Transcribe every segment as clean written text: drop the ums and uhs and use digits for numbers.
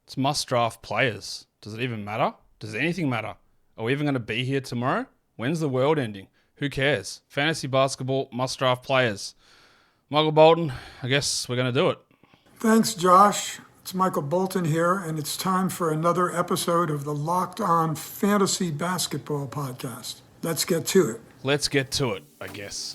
It's must-draft players. Does it even matter? Does anything matter? Are we even going to be here tomorrow? When's the world ending? Who cares? Fantasy basketball, must-draft players. Michael Bolton, I guess we're going to do it. Thanks, Josh. It's Michael Bolton here, and it's time for another episode of the Locked On Fantasy Basketball Podcast. Let's get to it. Let's get to it, I guess.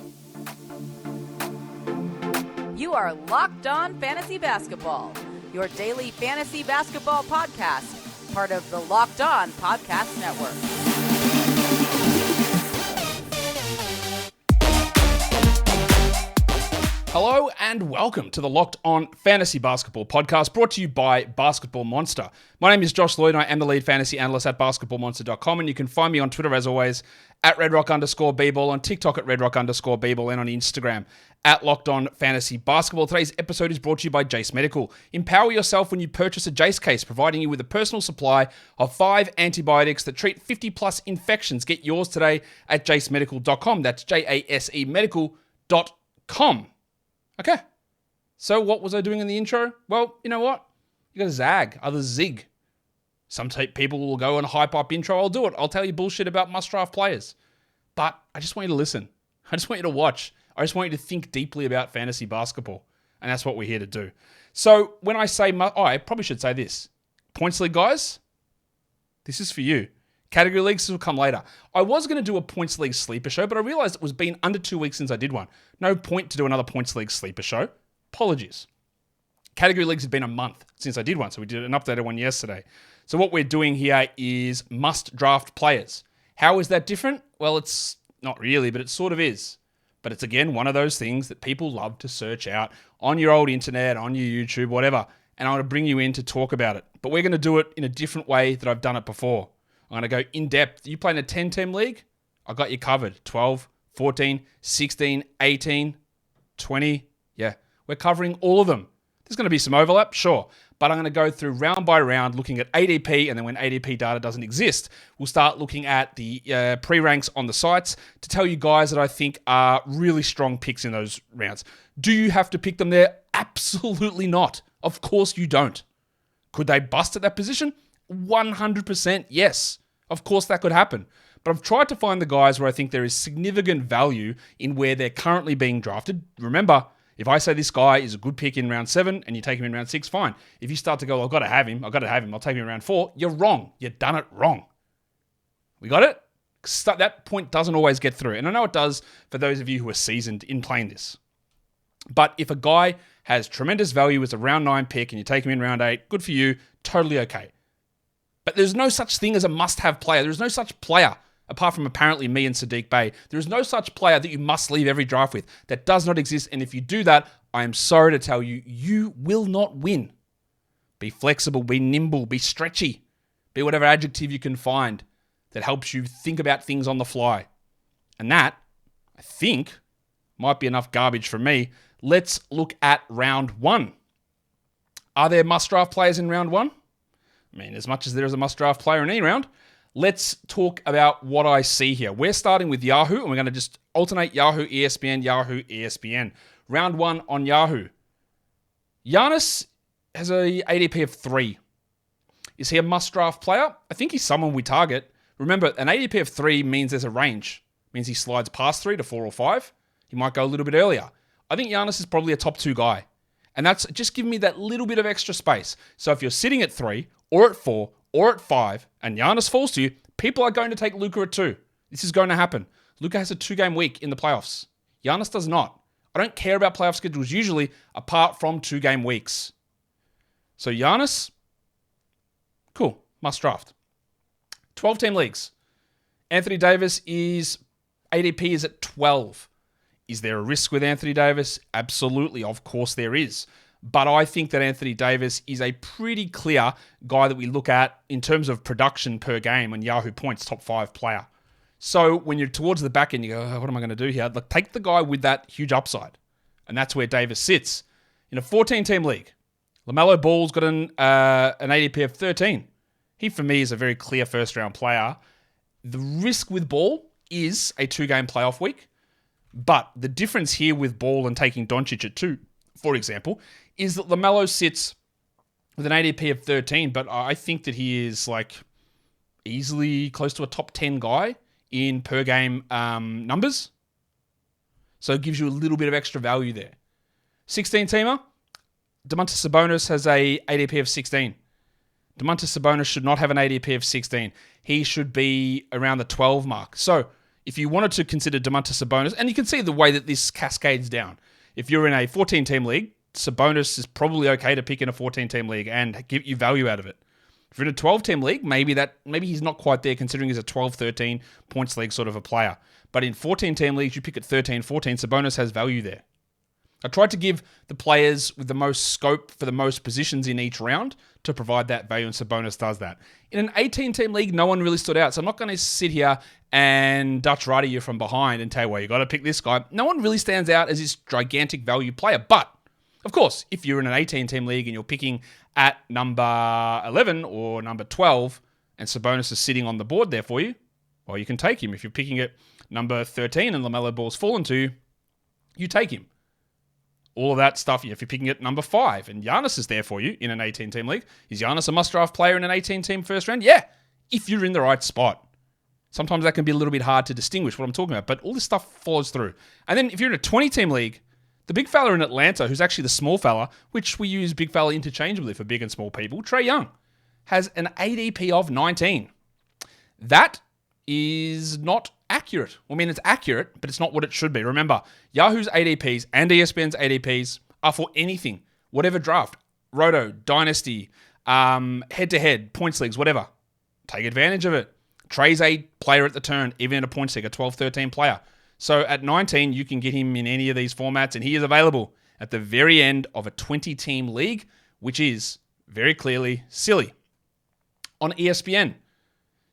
You are Locked On Fantasy Basketball, your daily fantasy basketball podcast, part of the Locked On Podcast Network. Hello and welcome to the Locked On Fantasy Basketball Podcast, brought to you by Basketball Monster. My name is Josh Lloyd, and I am the lead fantasy analyst at basketballmonster.com, and you can find me on Twitter, as always, at redrock_bball, on TikTok at redrock_bball, and on Instagram at Locked On Fantasy Basketball. Today's episode is brought to you by Jase Medical. Empower yourself when you purchase a Jase case, providing you with a personal supply of 5 antibiotics that treat 50-plus infections. Get yours today at jasemedical.com. That's JASE medical.com. Okay, so what was I doing in the intro? Well, you know what? You got to zag, others zig. Some people will go and hype up intro. I'll do it. I'll tell you bullshit about must-draft players. But I just want you to listen. I just want you to watch. I just want you to think deeply about fantasy basketball. And that's what we're here to do. So when I say, I probably should say this. Points League guys, this is for you. Category leagues will come later. I was going to do a Points League sleeper show, but I realized it was been under 2 weeks since I did one. No point to do another Points League sleeper show. Apologies. Category leagues had been a month since I did one, so we did an updated one yesterday. So what we're doing here is must-draft players. How is that different? Well, it's not really, but it sort of is. But it's, again, one of those things that people love to search out on your old internet, on your YouTube, whatever. And I want to bring you in to talk about it. But we're going to do it in a different way that I've done it before. I'm going to go in depth. You play in a 10-team league? I got you covered. 12, 14, 16, 18, 20. Yeah, we're covering all of them. There's going to be some overlap, sure. But I'm going to go through round by round looking at ADP, and then when ADP data doesn't exist, we'll start looking at the pre-ranks on the sites to tell you guys that I think are really strong picks in those rounds. Do you have to pick them there? Absolutely not. Of course you don't. Could they bust at that position? 100% yes. Of course that could happen. But I've tried to find the guys where I think there is significant value in where they're currently being drafted. Remember, if I say this guy is a good pick in round 7 and you take him in round 6, fine. If you start to go, I've got to have him, I'll take him in round 4, you're wrong. You've done it wrong. We got it? That point doesn't always get through. And I know it does for those of you who are seasoned in playing this. But if a guy has tremendous value as a round 9 pick and you take him in round 8, good for you, totally okay. But there's no such thing as a must-have player. There's no such player, apart from apparently me and Sadiq Bey. There is no such player that you must leave every draft with. That does not exist. And if you do that, I am sorry to tell you, you will not win. Be flexible, be nimble, be stretchy. Be whatever adjective you can find that helps you think about things on the fly. And that, I think, might be enough garbage from me. Let's look at round 1. Are there must-draft players in round 1? I mean, as much as there is a must-draft player in any round, let's talk about what I see here. We're starting with Yahoo, and we're going to just alternate Yahoo ESPN, Yahoo ESPN. Round 1 on Yahoo. Giannis has a ADP of 3. Is he a must-draft player? I think he's someone we target. Remember, an ADP of 3 means there's a range. It means he slides past 3 to 4 or 5. He might go a little bit earlier. I think Giannis is probably a top 2 guy. And that's just giving me that little bit of extra space. So if you're sitting at 3, or at 4, or at 5, and Giannis falls to you, people are going to take Luka at 2. This is going to happen. Luka has a 2-game week in the playoffs. Giannis does not. I don't care about playoff schedules usually, apart from 2-game weeks. So Giannis, cool, must draft. 12-team leagues. Anthony Davis ADP is at 12. Is there a risk with Anthony Davis? Absolutely, of course there is. But I think that Anthony Davis is a pretty clear guy that we look at in terms of production per game and Yahoo points, top 5 player. So when you're towards the back end, you go, oh, what am I going to do here? Like, take the guy with that huge upside. And that's where Davis sits. In a 14-team league, LaMelo Ball's got an ADP of 13. He, for me, is a very clear first-round player. The risk with Ball is a 2-game playoff week. But the difference here with Ball and taking Doncic at 2, for example, is that LaMelo sits with an ADP of 13, but I think that he is like easily close to a top 10 guy in per game numbers. So it gives you a little bit of extra value there. 16-teamer, Domantas Sabonis has a ADP of 16. Domantas Sabonis should not have an ADP of 16. He should be around the 12 mark. So if you wanted to consider Domantas Sabonis, and you can see the way that this cascades down. If you're in a 14-team league, Sabonis is probably okay to pick in a 14-team league and give you value out of it. If you're in a 12-team league, maybe he's not quite there considering he's a 12-13 points league sort of a player. But in 14-team leagues, you pick at 13-14, Sabonis has value there. I tried to give the players with the most scope for the most positions in each round to provide that value, and Sabonis does that. In an 18-team league, no one really stood out, so I'm not going to sit here and Dutch rider you from behind and tell you, well, you got to pick this guy. No one really stands out as this gigantic value player, but of course, if you're in an 18-team league and you're picking at number 11 or number 12, and Sabonis is sitting on the board there for you, well, you can take him. If you're picking at number 13 and LaMelo Ball's fallen to you, you take him. All of that stuff, if you're picking at number 5 and Giannis is there for you in an 18-team league, is Giannis a must-draft player in an 18-team first round? Yeah, if you're in the right spot. Sometimes that can be a little bit hard to distinguish what I'm talking about, but all this stuff follows through. And then if you're in a 20-team league, the big fella in Atlanta, who's actually the small fella, which we use big fella interchangeably for big and small people, Trae Young, has an ADP of 19. That is not accurate. I mean, it's accurate, but it's not what it should be. Remember, Yahoo's ADPs and ESPN's ADPs are for anything, whatever draft, Roto, Dynasty, head-to-head, points leagues, whatever. Take advantage of it. Trae's a player at the turn, even in a points league, a 12-13 player. So at 19, you can get him in any of these formats, and he is available at the very end of a 20-team league, which is very clearly silly. On ESPN,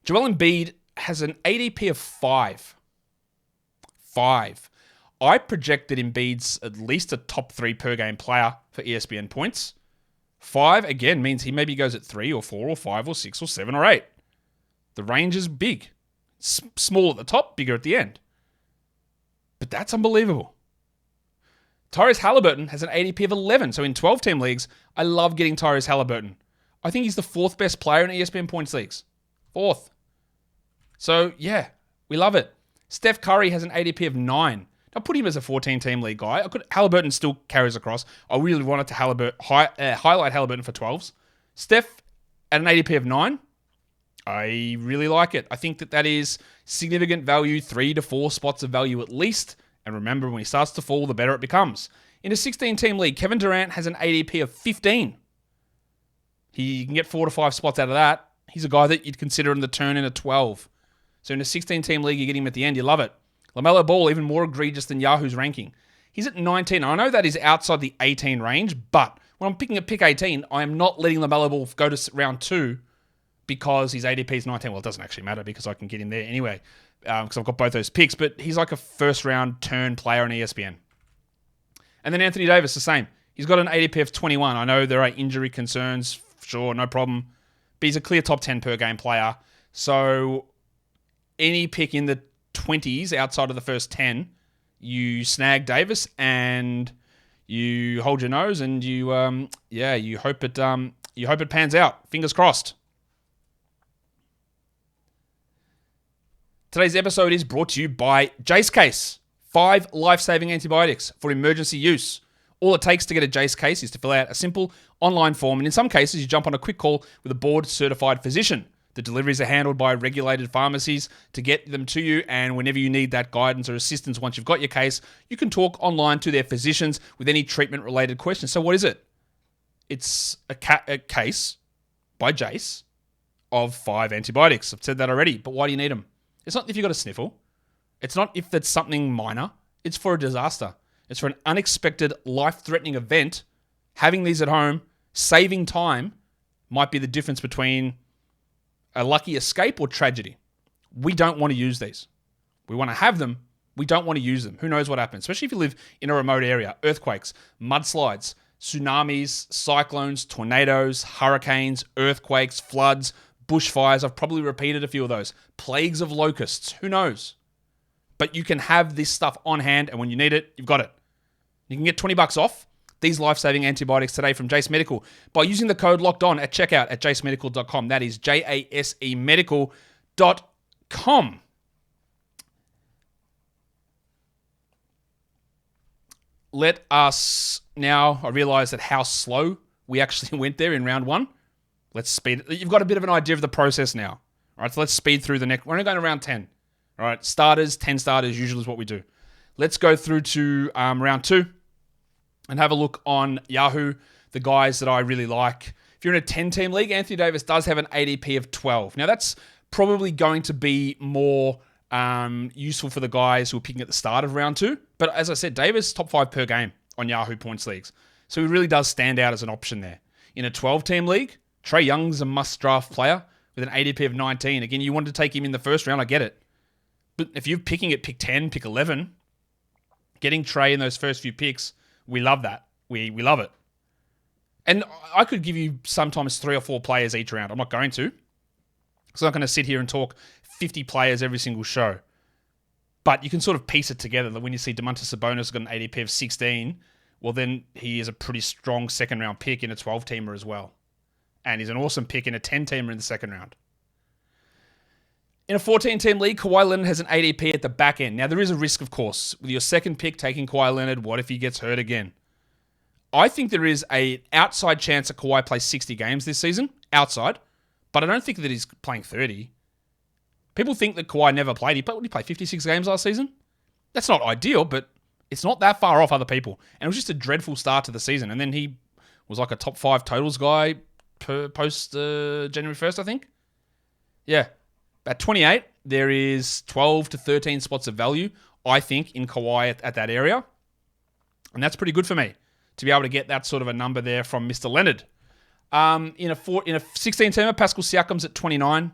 Joel Embiid has an ADP of 5. 5. I project that Embiid's at least a top 3 per game player for ESPN points. 5, again, means he maybe goes at 3 or 4 or 5 or 6 or 7 or 8. The range is big. Small at the top, bigger at the end. But that's unbelievable. Tyrese Halliburton has an ADP of 11. So in 12-team leagues, I love getting Tyrese Halliburton. I think he's the 4th best player in ESPN points leagues. 4th. So, yeah, we love it. Steph Curry has an ADP of 9. I'll put him as a 14-team league guy. Halliburton still carries across. I really wanted to highlight Halliburton for 12s. Steph at an ADP of 9. I really like it. I think that is significant value, 3 to 4 spots of value at least. And remember, when he starts to fall, the better it becomes. In a 16-team league, Kevin Durant has an ADP of 15. He can get 4 to 5 spots out of that. He's a guy that you'd consider in the turn in a 12. So in a 16-team league, you get him at the end, you love it. LaMelo Ball, even more egregious than Yahoo's ranking. He's at 19. I know that is outside the 18 range, but when I'm picking a pick 18, I am not letting LaMelo Ball go to round 2 because his ADP is 19. Well, it doesn't actually matter because I can get him there anyway because I've got both those picks, but he's like a first-round turn player on ESPN. And then Anthony Davis, the same. He's got an ADP of 21. I know there are injury concerns, sure, no problem, but he's a clear top 10 per game player. So any pick in the 20s outside of the first 10, you snag Davis and you hold your nose and you hope it pans out. Fingers crossed. Today's episode is brought to you by Jase Case. 5 life-saving antibiotics for emergency use. All it takes to get a Jase Case is to fill out a simple online form, and in some cases, you jump on a quick call with a board-certified physician. The deliveries are handled by regulated pharmacies to get them to you, and whenever you need that guidance or assistance once you've got your case, you can talk online to their physicians with any treatment-related questions. So what is it? It's a case by Jase of 5 antibiotics. I've said that already, but why do you need them? It's not if you've got a sniffle. It's not if that's something minor. It's for a disaster. It's for an unexpected, life-threatening event. Having these at home, saving time, might be the difference between a lucky escape or tragedy. We don't want to use these. We want to have them. We don't want to use them. Who knows what happens? Especially if you live in a remote area. Earthquakes, mudslides, tsunamis, cyclones, tornadoes, hurricanes, earthquakes, floods, bushfires. I've probably repeated a few of those. Plagues of locusts. Who knows? But you can have this stuff on hand, and when you need it, you've got it. You can get $20 off these life-saving antibiotics today from Jase Medical by using the code LOCKEDON at checkout at jasemedical.com. That is jasemedical.com. Let us now, I realize that how slow we actually went there in round one. Let's speed. You've got a bit of an idea of the process now. All right, so let's speed through the next. We're only going to round 10. All right, starters, 10 starters usually is what we do. Let's go through to round 2 and have a look on Yahoo, the guys that I really like. If you're in a 10-team league, Anthony Davis does have an ADP of 12. Now, that's probably going to be more useful for the guys who are picking at the start of round 2. But as I said, Davis, top 5 per game on Yahoo points leagues. So he really does stand out as an option there. In a 12-team league, Trae Young's a must-draft player with an ADP of 19. Again, you wanted to take him in the first round, I get it. But if you're picking at pick 10, pick 11, getting Trae in those first few picks, we love that. We love it. And I could give you sometimes 3 or 4 players each round. I'm not going to. Because I'm not going to sit here and talk 50 players every single show. But you can sort of piece it together that when you see Domantas Sabonis has got an ADP of 16, well then he is a pretty strong second round pick in a 12-teamer as well. And he's an awesome pick in a 10-teamer in the second round. In a 14-team league, Kawhi Leonard has an ADP at the back end. Now, there is a risk, of course, with your second pick taking Kawhi Leonard. What if he gets hurt again? I think there is an outside chance that Kawhi plays 60 games this season. Outside. But I don't think that he's playing 30. People think that Kawhi never played. He played 56 games last season? That's not ideal, but it's not that far off other people. And it was just a dreadful start to the season. And then he was like a top 5 totals guy post January 1st, I think. Yeah. At 28, there is 12 to 13 spots of value, I think, in Kawhi at that area. And that's pretty good for me to be able to get that sort of a number there from Mr. Leonard. In a 16-teamer, Pascal Siakam's at 29.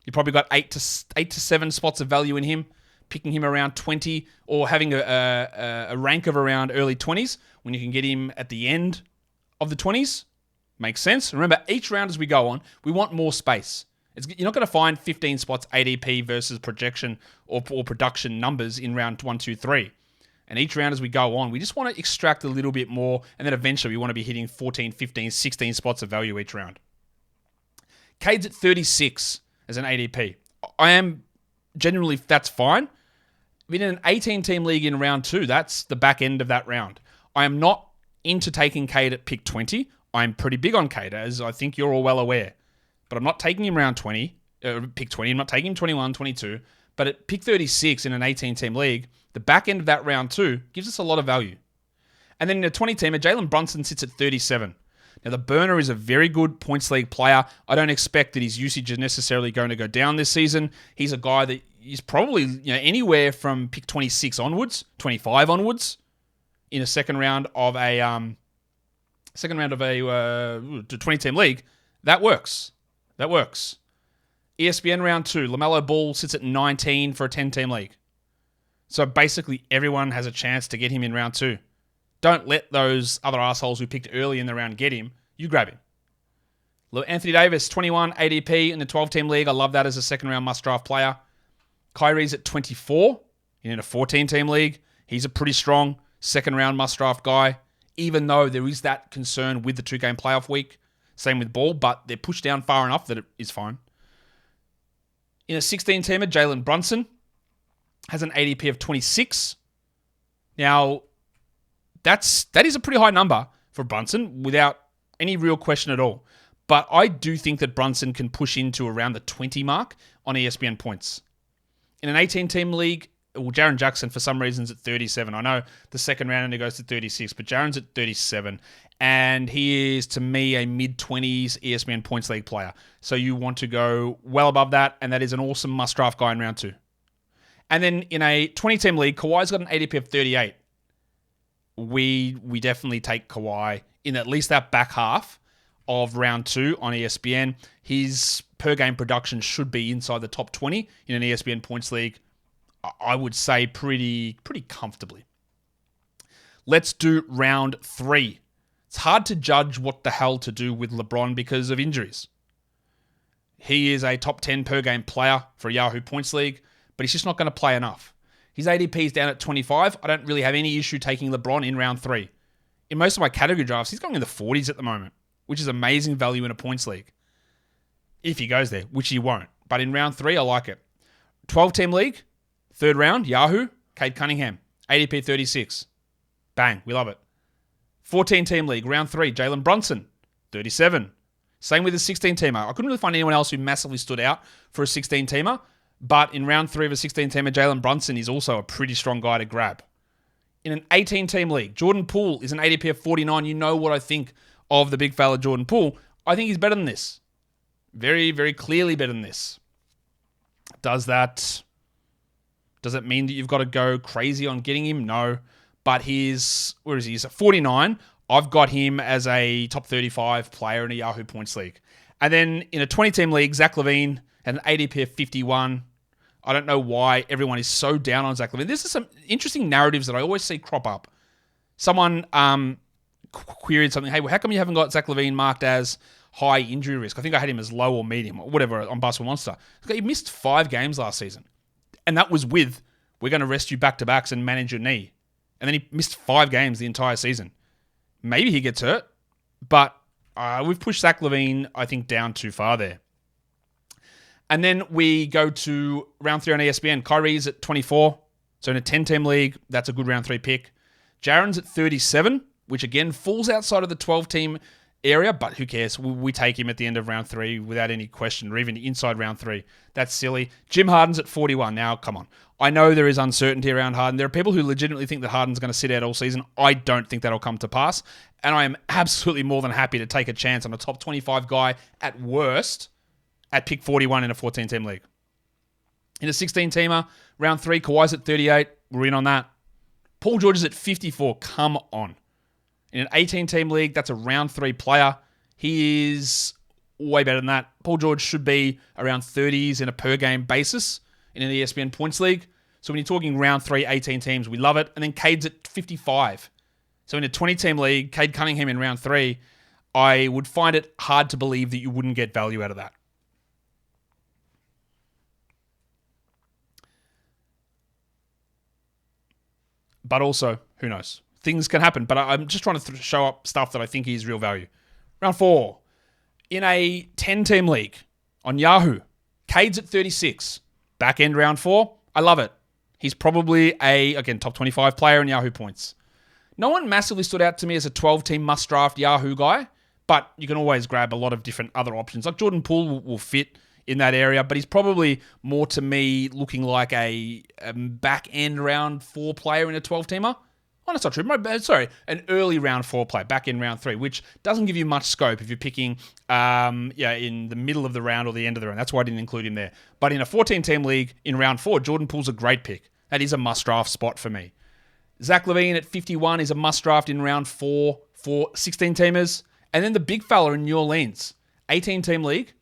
You probably got 8 to 7 spots of value in him, picking him around 20 or having a rank of around early 20s when you can get him at the end of the 20s. Makes sense. Remember, each round as we go on, we want more space. You're not going to find 15 spots ADP versus projection or production numbers in round 1, 2, 3. And each round as we go on, we just want to extract a little bit more. And then eventually we want to be hitting 14, 15, 16 spots of value each round. Cade's at 36 as an ADP. I am generally, that's fine. In an 18-team league in round 2, that's the back end of that round. I am not into taking Cade at pick 20. I'm pretty big on Cade, as I think you're all well aware. But I'm not taking him round 20, pick 20. I'm not taking him 21, 22. But at pick 36 in an 18-team league, the back end of that round 2 gives us a lot of value. And then in a 20-teamer, Jalen Brunson sits at 37. Now, the burner is a very good points league player. I don't expect that his usage is necessarily going to go down this season. He's a guy that is probably anywhere from pick 26 onwards, 25 onwards, in a second round of a 20-team league. That works. That works. ESPN round 2, LaMelo Ball sits at 19 for a 10-team league. So basically everyone has a chance to get him in round 2. Don't let those other assholes who picked early in the round get him. You grab him. Anthony Davis, 21 ADP in the 12-team league. I love that as a second-round must-draft player. Kyrie's at 24 in a 14-team league. He's a pretty strong second-round must-draft guy, even though there is that concern with the 2-game playoff week. Same with Ball, but they're pushed down far enough that it is fine. In a 16-teamer, Jalen Brunson has an ADP of 26. Now, that is a pretty high number for Brunson without any real question at all. But I do think that Brunson can push into around the 20 mark on ESPN points. In an 18-team league, Jaren Jackson, for some reason, is at 37. I know the second round only goes to 36, but Jaren's at 37. And he is, to me, a mid-20s ESPN points league player. So you want to go well above that, and that is an awesome must-draft guy in round 2. And then in a 20-team league, Kawhi's got an ADP of 38. We definitely take Kawhi in at least that back half of round 2 on ESPN. His per-game production should be inside the top 20 in an ESPN points league, I would say pretty comfortably. Let's do round 3. It's hard to judge what the hell to do with LeBron because of injuries. He is a top 10 per game player for a Yahoo Points League, but he's just not going to play enough. His ADP is down at 25. I don't really have any issue taking LeBron in round 3. in most of my category drafts, he's going in the 40s at the moment, which is amazing value in a points league. If he goes there, which he won't. But in round 3, I like it. 12-team league, 3rd round, Yahoo, Cade Cunningham, ADP 36. Bang, we love it. 14-team league, round 3, Jalen Brunson, 37. Same with the 16-teamer. I couldn't really find anyone else who massively stood out for a 16-teamer, but in round 3 of a 16-teamer, Jalen Brunson is also a pretty strong guy to grab. In an 18-team league, Jordan Poole is an ADP of 49. You know what I think of the big fella Jordan Poole. I think he's better than this. Very, very clearly better than this. Does it mean that you've got to go crazy on getting him? No. But where is he? He's at 49. I've got him as a top 35 player in a Yahoo points league. And then in a 20-team league, Zach LaVine had an ADP of 51. I don't know why everyone is so down on Zach LaVine. This is some interesting narratives that I always see crop up. Someone queried something, hey, well, how come you haven't got Zach LaVine marked as high injury risk? I think I had him as low or medium or whatever on Basketball Monster. He missed 5 games last season. And that was with, we're going to rest you back-to-backs and manage your knee. And then he missed 5 games the entire season. Maybe he gets hurt, but we've pushed Zach LaVine, I think, down too far there. And then we go to round 3 on ESPN. Kyrie's at 24. So in a 10-team league, that's a good round 3 pick. Jaren's at 37, which again falls outside of the 12-team area, but who cares? We take him at the end of round 3 without any question, or even inside round 3. That's silly. Jim Harden's at 41. Now, come on. I know there is uncertainty around Harden. There are people who legitimately think that Harden's going to sit out all season. I don't think that'll come to pass, and I am absolutely more than happy to take a chance on a top 25 guy at worst at pick 41 in a 14-team league. In a 16-teamer, round 3, Kawhi's at 38. We're in on that. Paul George is at 54. Come on. In an 18-team league, that's a round 3 player. He is way better than that. Paul George should be around 30s in a per-game basis in an ESPN points league. So when you're talking round 3, 18 teams, we love it. And then Cade's at 55. So in a 20-team league, Cade Cunningham in round 3, I would find it hard to believe that you wouldn't get value out of that. But also, who knows? Things can happen, but I'm just trying to show up stuff that I think is real value. Round 4. In a 10-team league on Yahoo, Cade's at 36. Back end round 4. I love it. He's probably again, top 25 player in Yahoo points. No one massively stood out to me as a 12-team must-draft Yahoo guy, but you can always grab a lot of different other options. Like Jordan Poole will fit in that area, but he's probably more to me looking like a back-end round 4 player in a 12-teamer. Oh, that's not true. Sorry, an early round 4 player, back in round 3, which doesn't give you much scope if you're picking in the middle of the round or the end of the round. That's why I didn't include him there. But in a 14-team league in round 4, Jordan Poole's a great pick. That is a must-draft spot for me. Zach LaVine at 51 is a must-draft in round 4 for 16-teamers. And then the big fella in New Orleans, 18-team league,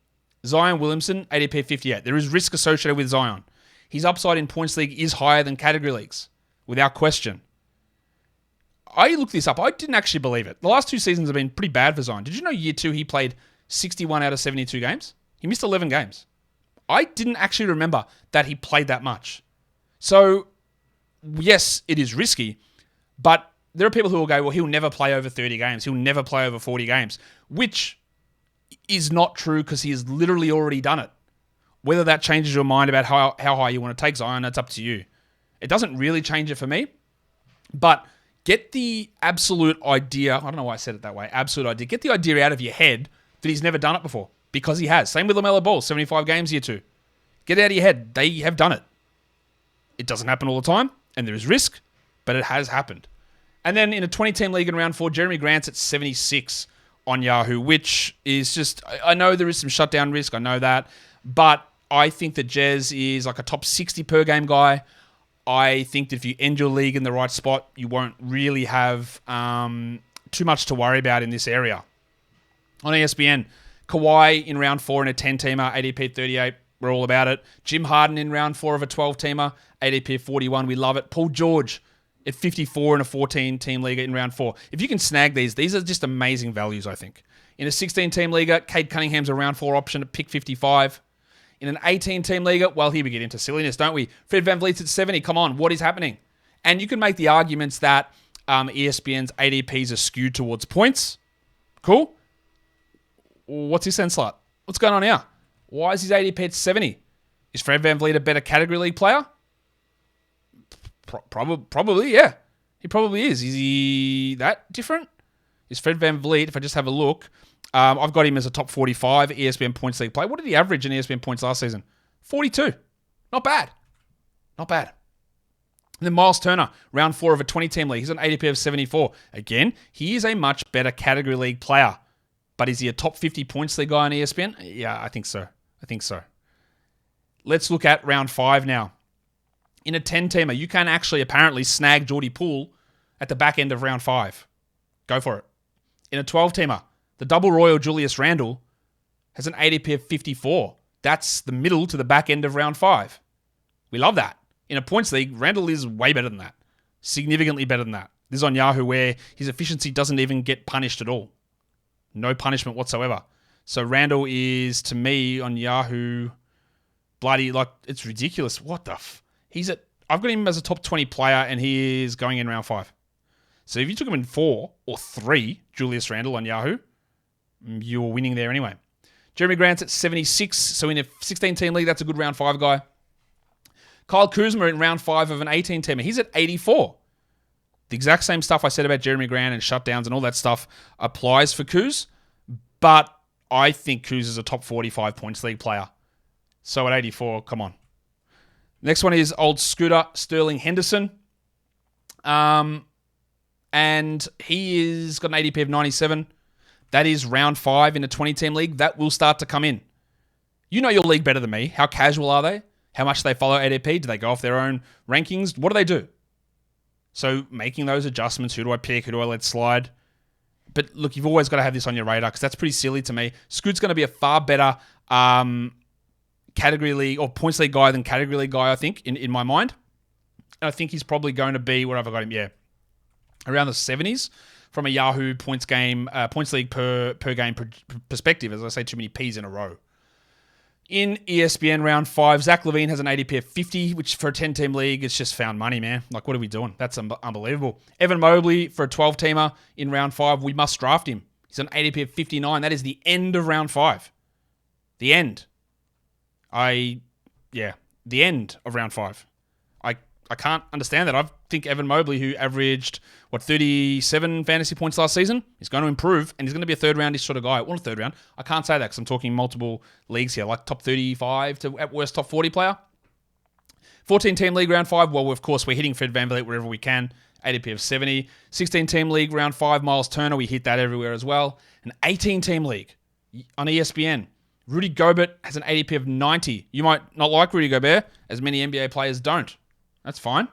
Zion Williamson, ADP 58. There is risk associated with Zion. His upside in points league is higher than category leagues, without question. I looked this up. I didn't actually believe it. The last 2 seasons have been pretty bad for Zion. Did you know year 2 he played 61 out of 72 games? He missed 11 games. I didn't actually remember that he played that much. So, yes, it is risky, but there are people who will go, well, he'll never play over 30 games. He'll never play over 40 games, which is not true because he has literally already done it. Whether that changes your mind about how high you want to take Zion, that's up to you. It doesn't really change it for me, but get the absolute idea, I don't know why I said it that way, absolute idea, get the idea out of your head that he's never done it before, because he has. Same with LaMelo Ball, 75 games year 2. Get it out of your head. They have done it. It doesn't happen all the time, and there is risk, but it has happened. And then in a 20-team league in round 4, Jeremy Grant's at 76 on Yahoo, which is just, I know there is some shutdown risk, I know that, but I think that Jez is like a top 60 per game guy. I think that if you end your league in the right spot, you won't really have too much to worry about in this area. On ESPN, Kawhi in round 4 in a 10-teamer, ADP 38. We're all about it. Jim Harden in round 4 of a 12-teamer, ADP 41. We love it. Paul George at 54 in a 14-team league in round 4. If you can snag these are just amazing values, I think. In a 16-team league, Cade Cunningham's a round 4 option at pick 55. In an 18-team league, well, here we get into silliness, don't we? Fred VanVleet's at 70. Come on, what is happening? And you can make the arguments that ESPN's ADPs are skewed towards points. Cool. What's his sense like? What's going on here? Why is his ADP at 70? Is Fred VanVleet a better category league player? Probably, yeah. He probably is. Is he that different? Is Fred VanVleet, if I just have a look, I've got him as a top 45 ESPN points league player. What did he average in ESPN points last season? 42. Not bad. Not bad. And then Miles Turner, round 4 of a 20-team league. He's an ADP of 74. Again, he is a much better category league player. But is he a top 50 points league guy on ESPN? Yeah, I think so. Let's look at round 5 now. In a 10-teamer, you can actually apparently snag Jordy Poole at the back end of round 5. Go for it. In a 12-teamer, the double royal Julius Randle has an ADP of 54. That's the middle to the back end of round 5. We love that. In a points league, Randle is way better than that. Significantly better than that. This is on Yahoo where his efficiency doesn't even get punished at all. No punishment whatsoever. So Randle is, to me, on Yahoo, bloody, like, it's ridiculous. What the I've got him as a top 20 player and he is going in round 5. So if you took him in 4 or 3, Julius Randle on Yahoo, you were winning there anyway. Jeremy Grant's at 76. So in a 16-team league, that's a good round 5 guy. Kyle Kuzma in round 5 of an 18-teamer. He's at 84. The exact same stuff I said about Jeremy Grant and shutdowns and all that stuff applies for Kuz. But I think Kuz is a top 45 points league player. So at 84, come on. Next one is old Scooter Sterling Henderson. And he is got an ADP of 97. That is round 5 in a 20-team league. That will start to come in. You know your league better than me. How casual are they? How much do they follow ADP? Do they go off their own rankings? What do they do? So making those adjustments, who do I pick? Who do I let slide? But look, you've always got to have this on your radar because that's pretty silly to me. Scoot's going to be a far better category league or points league guy than category league guy, I think, in my mind. And I think he's probably going to be, where have I got him? Yeah, around the 70s from a Yahoo points league per game perspective, as I say too many P's in a row. In ESPN Round 5, Zach LaVine has an ADP of 50, which for a 10-team league, it's just found money, man. Like, what are we doing? That's unbelievable. Evan Mobley for a 12-teamer in Round 5, we must draft him. He's an ADP of 59. That is the end of Round 5. The end. The end of Round 5. I can't understand that. I think Evan Mobley, who averaged, 37 fantasy points last season, is going to improve, and he's going to be a third-roundish sort of guy. Well, a third round. I can't say that because I'm talking multiple leagues here, like top 35 to, at worst, top 40 player. 14-team league, round 5. Well, of course, we're hitting Fred VanVleet wherever we can. ADP of 70. 16-team league, round 5, Miles Turner. We hit that everywhere as well. An 18-team league on ESPN. Rudy Gobert has an ADP of 90. You might not like Rudy Gobert, as many NBA players don't. That's fine.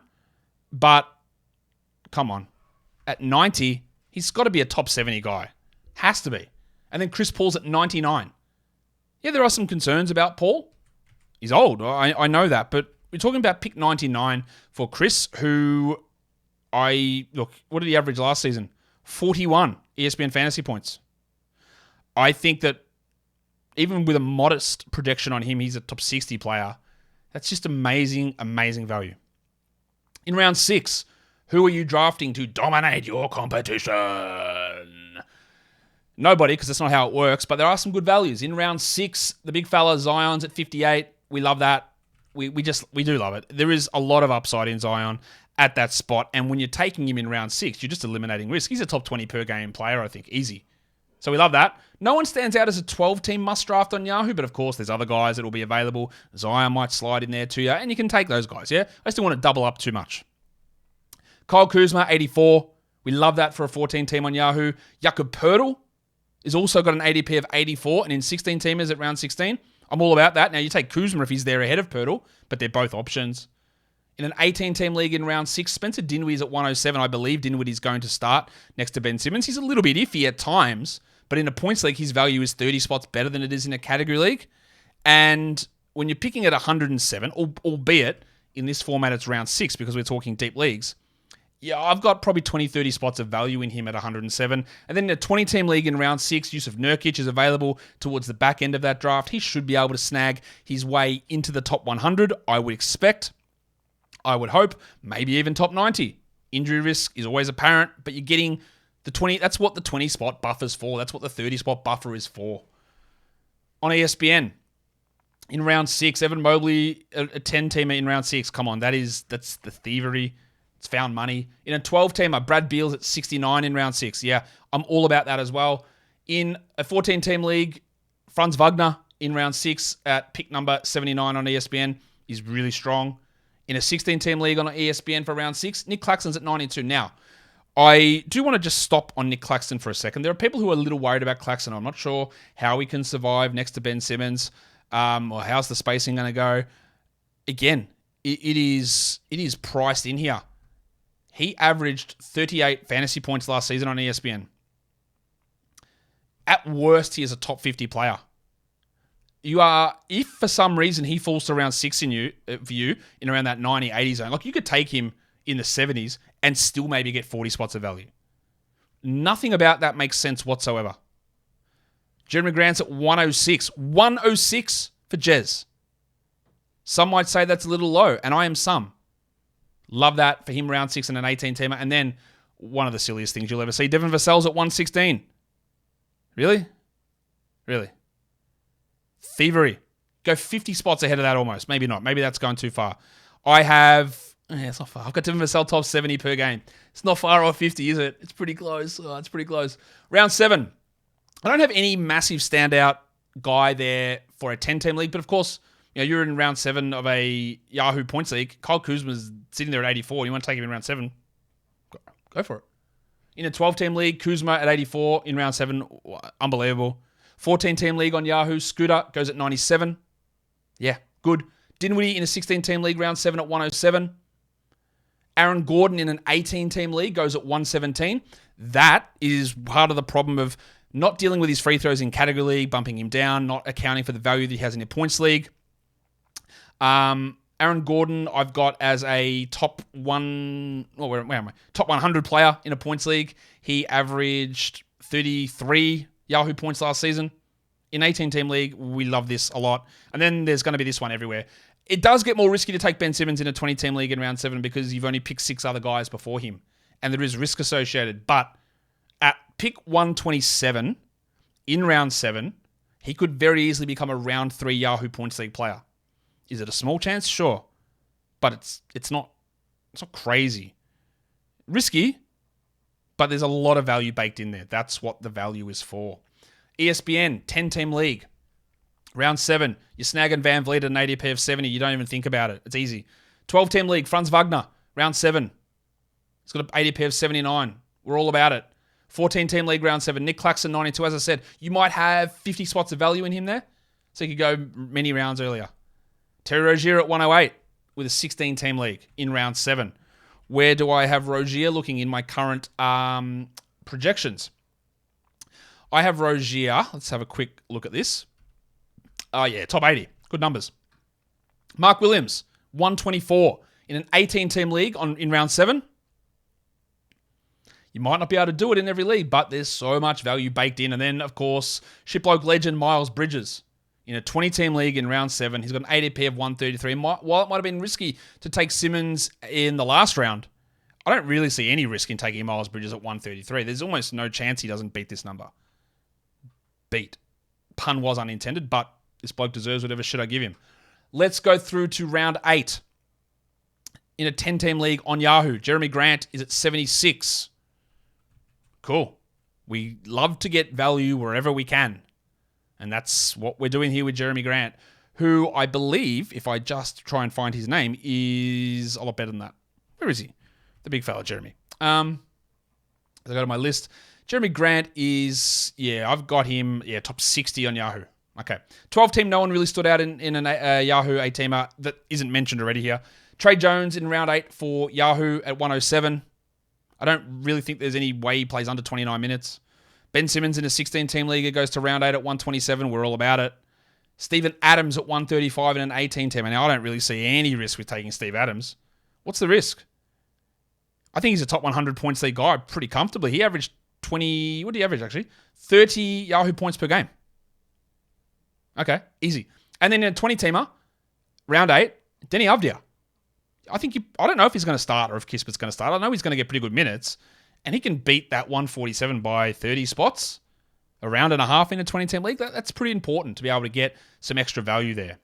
But, come on. At 90, he's got to be a top 70 guy. Has to be. And then Chris Paul's at 99. Yeah, there are some concerns about Paul. He's old. I know that. But we're talking about pick 99 for Chris, who look, what did he average last season? 41 ESPN fantasy points. I think that even with a modest projection on him, he's a top 60 player. That's just amazing, amazing value. In round 6, who are you drafting to dominate your competition? Nobody, because that's not how it works, but there are some good values. In round 6, the big fella Zion's at 58. We love that. We do love it. There is a lot of upside in Zion at that spot, and when you're taking him in round 6, you're just eliminating risk. He's a top 20 per game player, I think. Easy. So we love that. No one stands out as a 12-team must draft on Yahoo, but of course there's other guys that will be available. Zion might slide in there to you, and you can take those guys, yeah? I just don't want to double up too much. Kyle Kuzma, 84. We love that for a 14-team on Yahoo. Jakob Poeltl has also got an ADP of 84, and in 16-teamers at round 16, I'm all about that. Now, you take Kuzma if he's there ahead of Poeltl, but they're both options. In an 18-team league in round 6, Spencer Dinwiddie's at 107. I believe Dinwiddie's going to start next to Ben Simmons. He's a little bit iffy at times, but in a points league, his value is 30 spots better than it is in a category league. And when you're picking at 107, albeit in this format it's round 6 because we're talking deep leagues, yeah, I've got probably 20, 30 spots of value in him at 107. And then in a 20-team league in round 6, Yusuf Nurkic is available towards the back end of that draft. He should be able to snag his way into the top 100, I would expect. I would hope, maybe even top 90 Injury risk is always apparent, but you're getting the 20. That's what the 20 spot buffer's for. That's what the 30 spot buffer is for. On ESPN, in round 6, Evan Mobley, a 10-teamer in round 6. Come on, that's the thievery. It's found money. In a 12-teamer, Brad Beals at 69 in round 6. Yeah, I'm all about that as well. In a 14-team league, Franz Wagner in round 6 at pick number 79 on ESPN is really strong. In a 16-team league on ESPN for round 6, Nick Claxton's at 92. Now, I do want to just stop on Nick Claxton for a second. There are people who are a little worried about Claxton. I'm not sure how he can survive next to Ben Simmons, or how's the spacing going to go. Again, it is priced in here. He averaged 38 fantasy points last season on ESPN. At worst, he is a top 50 player. If for some reason he falls to round 6 for you in around that 90, 80 zone, like you could take him in the 70s and still maybe get 40 spots of value. Nothing about that makes sense whatsoever. Jeremy Grant's at 106. 106 for Jez. Some might say that's a little low, and I am some. Love that for him round 6 and an 18-teamer. And then one of the silliest things you'll ever see, Devin Vassell's at 116. Really? Really? Thievery. Go 50 spots ahead of that almost. Maybe not. Maybe that's going too far. It's not far. I've got Devin Vassell top 70 per game. It's not far off 50, is it? It's pretty close. It's pretty close. Round 7. I don't have any massive standout guy there for a 10-team league, but of course, you're in round 7 of a Yahoo points league. Kyle Kuzma's sitting there at 84. You want to take him in round 7? Go for it. In a 12-team league, Kuzma at 84 in round 7. Unbelievable. 14-team league on Yahoo, Scooter goes at 97. Yeah, good. Dinwiddie in a 16-team league, round 7 at 107. Aaron Gordon in an 18-team league goes at 117. That is part of the problem of not dealing with his free throws in category league, bumping him down, not accounting for the value that he has in your points league. Aaron Gordon, I've got as a top 100 player in a points league. He averaged 33 Yahoo points last season. In 18-team league, we love this a lot. And then there's going to be this one everywhere. It does get more risky to take Ben Simmons in a 20-team league in round 7 because you've only picked 6 other guys before him. And there is risk associated. But at pick 127 in round 7, he could very easily become a round 3 Yahoo points league player. Is it a small chance? Sure. But it's not crazy. Risky, but there's a lot of value baked in there. That's what the value is for. ESPN, 10-team league. Round 7, you're snagging Van Vliet at an ADP of 70. You don't even think about it. It's easy. 12-team league, Franz Wagner, round 7. He's got an ADP of 79. We're all about it. 14-team league, round 7. Nick Claxton, 92. As I said, you might have 50 spots of value in him there. So you could go many rounds earlier. Terry Rozier at 108 with a 16-team league in round 7. Where do I have Rozier looking in my current projections? I have Rozier. Let's have a quick look at this. Oh, yeah, top 80. Good numbers. Mark Williams, 124 in an 18-team league in round 7. You might not be able to do it in every league, but there's so much value baked in. And then, of course, Shiploke legend Miles Bridges in a 20-team league in round 7. He's got an ADP of 133. While it might have been risky to take Simmons in the last round, I don't really see any risk in taking Miles Bridges at 133. There's almost no chance he doesn't beat this number. Beat. Pun was unintended, but this bloke deserves whatever shit I give him. Let's go through to round 8. In a 10-team league on Yahoo, Jeremy Grant is at 76. Cool. We love to get value wherever we can. And that's what we're doing here with Jeremy Grant, who I believe, if I just try and find his name, is a lot better than that. Where is he? The big fella, Jeremy. As I go to my list, Jeremy Grant is, I've got him, top 60 on Yahoo. Okay. 12-team, no one really stood out in a Yahoo 8-teamer that isn't mentioned already here. Trey Jones in round 8 for Yahoo at 107. I don't really think there's any way he plays under 29 minutes. Ben Simmons in a 16-team league goes to round 8 at 127. We're all about it. Steven Adams at 135 in an 18-teamer. Now, I don't really see any risk with taking Steve Adams. What's the risk? I think he's a top 100 points league guy pretty comfortably. He averaged 20... What did he average, actually? 30 Yahoo points per game. Okay, easy. And then in a 20-teamer, round 8, Denny Avdia. I don't know if he's going to start or if Kispert's going to start. I know he's going to get pretty good minutes, and he can beat that 147 by 30 spots, a round and a half in a 20-team league. That's pretty important to be able to get some extra value there.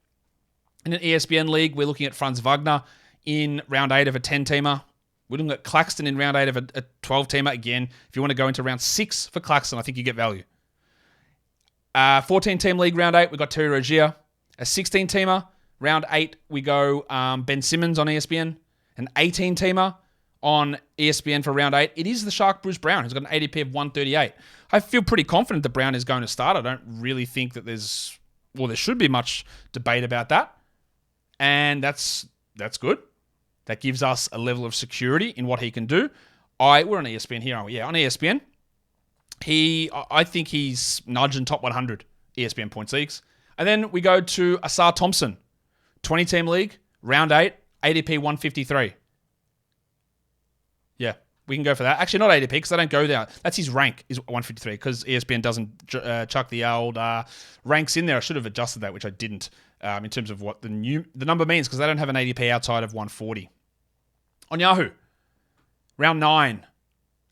In an ESPN league, we're looking at Franz Wagner in round 8 of a 10-teamer. We're looking at Claxton in round 8 of a 12-teamer. Again, if you want to go into round 6 for Claxton, I think you get value. 14-team league, round 8, we've got Terry Rozier. A 16-teamer, round 8, we go Ben Simmons on ESPN. An 18-teamer on ESPN for round 8. It is the Shark Bruce Brown, who's got an ADP of 138. I feel pretty confident that Brown is going to start. I don't really think that there should be much debate about that. And that's good. That gives us a level of security in what he can do. We're on ESPN here, aren't we? Yeah, on ESPN. I think he's nudging top 100 ESPN points leagues. And then we go to Asar Thompson, 20-team league, round 8, ADP 153. Yeah, we can go for that. Actually, not ADP because they don't go there. That's his rank is 153 because ESPN doesn't chuck the old ranks in there. I should have adjusted that, which I didn't, in terms of what the number means because they don't have an ADP outside of 140. On Yahoo, round 9,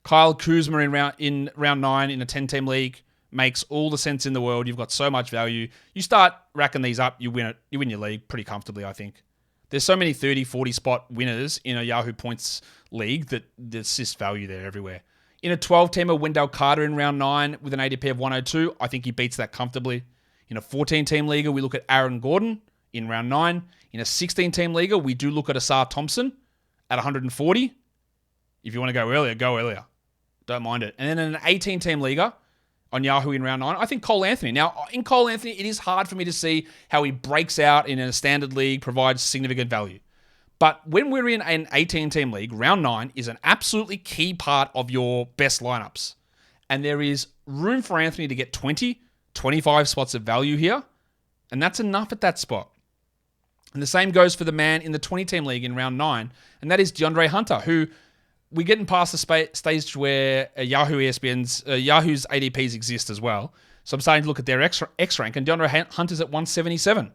Kyle Kuzma in round 9 in a 10-team league makes all the sense in the world. You've got so much value. You start racking these up, you win it. You win your league pretty comfortably, I think. There's so many 30, 40 spot winners in a Yahoo points league that there's just value there everywhere. In a 12-teamer, Wendell Carter in round 9 with an ADP of 102. I think he beats that comfortably. In a 14-team leaguer, we look at Aaron Gordon in round 9. In a 16-team leaguer, we do look at Asar Thompson at 140. If you want to go earlier, go earlier. Don't mind it. And then in an 18-team leaguer on Yahoo in round 9, I think Cole Anthony. Now, in Cole Anthony, it is hard for me to see how he breaks out in a standard league, provides significant value. But when we're in an 18-team league, round 9 is an absolutely key part of your best lineups. And there is room for Anthony to get 20, 25 spots of value here. And that's enough at that spot. And the same goes for the man in the 20-team league in round 9. And that is DeAndre Hunter, who we're getting past the stage where Yahoo's ADPs exist as well. So I'm starting to look at their X rank, and DeAndre Hunter's at 177.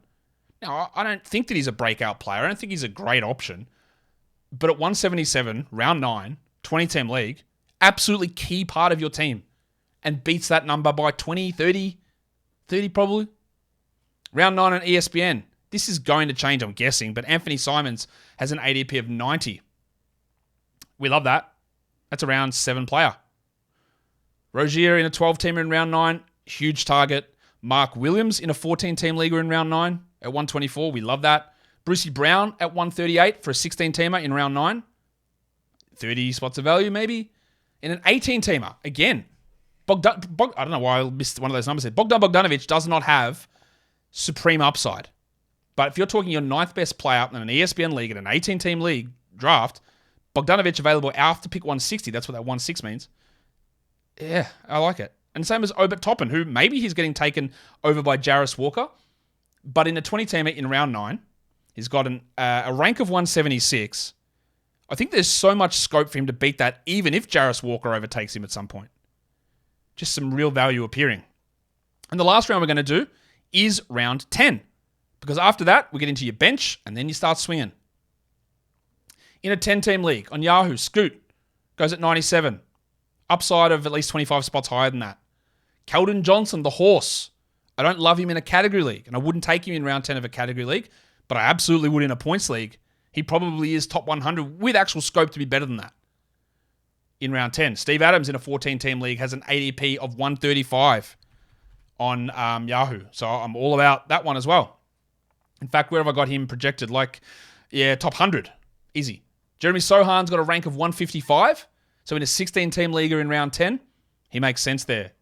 Now, I don't think that he's a breakout player. I don't think he's a great option. But at 177, round 9, 20-team league, absolutely key part of your team, and beats that number by 20, 30 probably. Round 9 on ESPN. This is going to change, I'm guessing, but Anthony Simons has an ADP of 90. We love that. That's a round 7 player. Rozier in a 12-teamer in round 9, huge target. Mark Williams in a 14-team leaguer in round 9 at 124. We love that. Brucey Brown at 138 for a 16-teamer in round 9. 30 spots of value maybe. In an 18-teamer, again, I don't know why I missed one of those numbers here. Bogdanovic does not have supreme upside. But if you're talking your 9th best player in an ESPN league, in an 18-team league draft, Bogdanovic available after pick 160. That's what that 1.6 means. Yeah, I like it. And same as Obert Toppin, who maybe he's getting taken over by Jarris Walker. But in a 20-teamer in round 9, he's got a rank of 176. I think there's so much scope for him to beat that, even if Jarris Walker overtakes him at some point. Just some real value appearing. And the last round we're going to do is round 10. Because after that, we get into your bench, and then you start swinging. In a 10-team league, on Yahoo, Scoot goes at 97. Upside of at least 25 spots higher than that. Keldon Johnson, the horse. I don't love him in a category league, and I wouldn't take him in round 10 of a category league, but I absolutely would in a points league. He probably is top 100 with actual scope to be better than that. In round 10, Steve Adams in a 14-team league has an ADP of 135 on Yahoo. So I'm all about that one as well. In fact, where have I got him projected? Top 100. Easy. Jeremy Sohan's got a rank of 155. So in a 16-team leaguer in round 10, he makes sense there.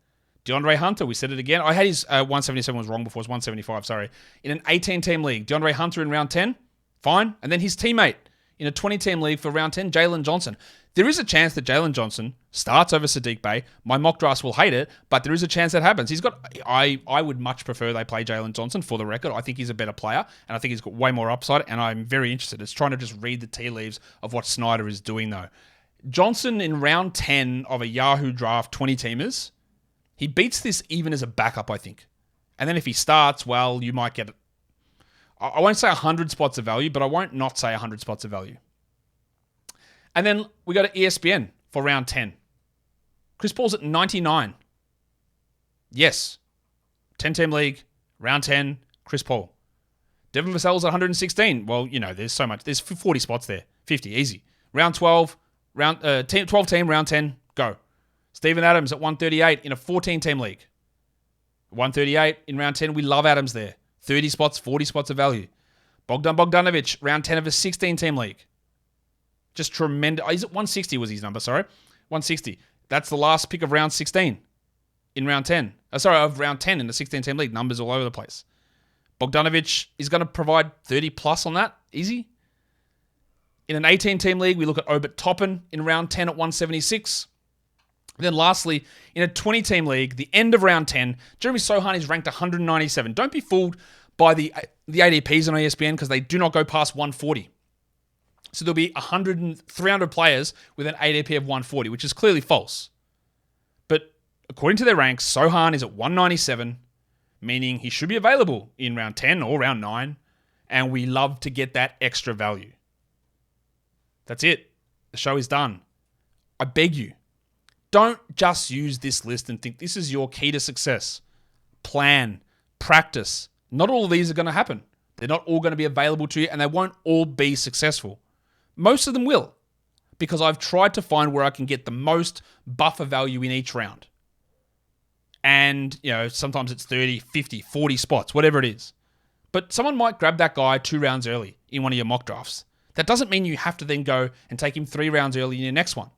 DeAndre Hunter, we said it again. I had his 177 was wrong before. It was 175, sorry. In an 18-team league, DeAndre Hunter in round 10, fine. And then his teammate in a 20-team league for round 10, Jalen Johnson. There is a chance that Jalen Johnson starts over Sadiq Bey. My mock drafts will hate it, but there is a chance that happens. I would much prefer they play Jalen Johnson for the record. I think he's a better player, and I think he's got way more upside, and I'm very interested. It's trying to just read the tea leaves of what Snyder is doing, though. Johnson in round 10 of a Yahoo draft 20-teamers, he beats this even as a backup, I think. And then if he starts, well, you might get it. I won't say 100 spots of value, but I won't not say 100 spots of value. And then we go to ESPN for round 10. Chris Paul's at 99. Yes. 10-team league, round 10, Chris Paul. Devin Vassell's at 116. Well, there's so much. There's 40 spots there. 50, easy. Round 12, 12-team, round 10, go. Steven Adams at 138 in a 14-team league. 138 in round 10. We love Adams there. 30 spots, 40 spots of value. Bogdan Bogdanovic, round 10 of a 16-team league. Just tremendous. He's at 160 was his number, sorry. 160. That's the last pick of round 16 in round 10. Of round 10 in the 16-team league. Numbers all over the place. Bogdanovic is going to provide 30 plus on that. Easy. In an 18-team league, we look at Obert Toppin in round 10 at 176. Then lastly, in a 20-team league, the end of round 10, Jeremy Sohan is ranked 197. Don't be fooled by the ADPs on ESPN because they do not go past 140. So there'll be 300 players with an ADP of 140, which is clearly false. But according to their ranks, Sohan is at 197, meaning he should be available in round 10 or round 9, and we love to get that extra value. That's it. The show is done. I beg you, don't just use this list and think this is your key to success. Plan, practice. Not all of these are going to happen. They're not all going to be available to you, and they won't all be successful. Most of them will, because I've tried to find where I can get the most buffer value in each round. And, sometimes it's 30, 50, 40 spots, whatever it is. But someone might grab that guy 2 rounds early in one of your mock drafts. That doesn't mean you have to then go and take him 3 rounds early in your next one.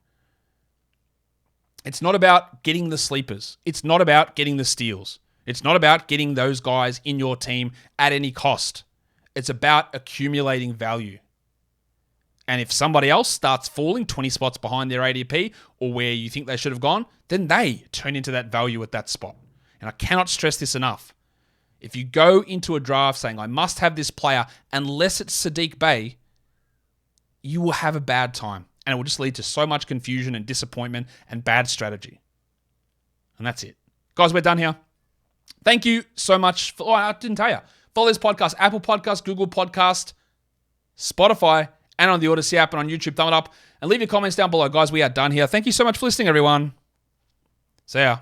It's not about getting the sleepers. It's not about getting the steals. It's not about getting those guys in your team at any cost. It's about accumulating value. And if somebody else starts falling 20 spots behind their ADP or where you think they should have gone, then they turn into that value at that spot. And I cannot stress this enough. If you go into a draft saying, I must have this player unless it's Sadiq Bey, you will have a bad time. And it will just lead to so much confusion and disappointment and bad strategy. And that's it. Guys, we're done here. Thank you so much. I didn't tell you. Follow this podcast, Apple Podcast, Google Podcast, Spotify, and on the Odyssey app and on YouTube. Thumb it up and leave your comments down below. Guys, we are done here. Thank you so much for listening, everyone. See ya.